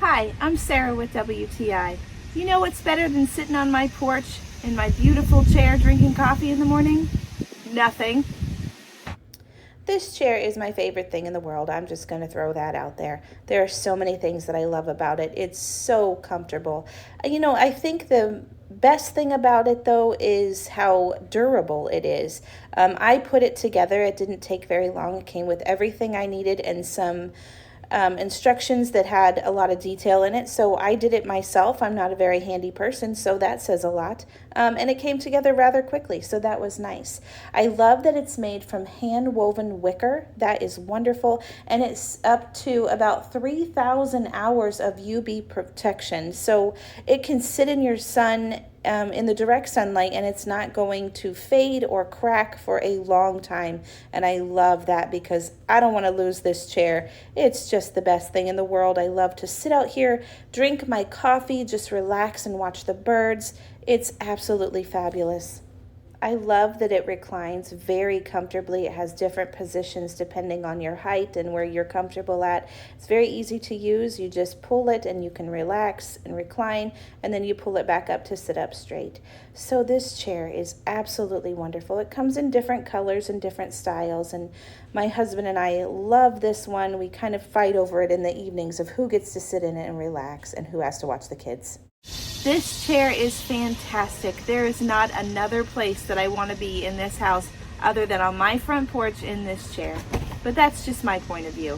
Hi, I'm Sarah with WTI. You know what's better than sitting on my porch in my beautiful chair drinking coffee in the morning? Nothing. This chair is my favorite thing in the world. I'm just going to throw that out there. There are so many things that I love about it. It's so comfortable. I think the best thing about it though is how durable it is. I put it together. It didn't take very long. It came with everything I needed and some instructions that had a lot of detail in it. So I did it myself. I'm not a very handy person, so that says a lot. And it came together rather quickly, so that was nice. I love that it's made from hand-woven wicker. That is wonderful. And it's up to about 3,000 hours of UV protection. So it can sit in your sun in the direct sunlight, and it's not going to fade or crack for a long time. And I love that because I don't want to lose this chair. It's just the best thing in the world. I love to sit out here, drink my coffee, just relax and watch the birds. It's absolutely fabulous. I love that it reclines very comfortably. It has different positions depending on your height and where you're comfortable at. It's very easy to use. You just pull it and you can relax and recline, and then you pull it back up to sit up straight. So this chair is absolutely wonderful. It comes in different colors and different styles, and my husband and I love this one. We kind of fight over it in the evenings of who gets to sit in it and relax and who has to watch the kids. This chair is fantastic. There is not another place that I want to be in this house other than on my front porch in this chair. But that's just my point of view.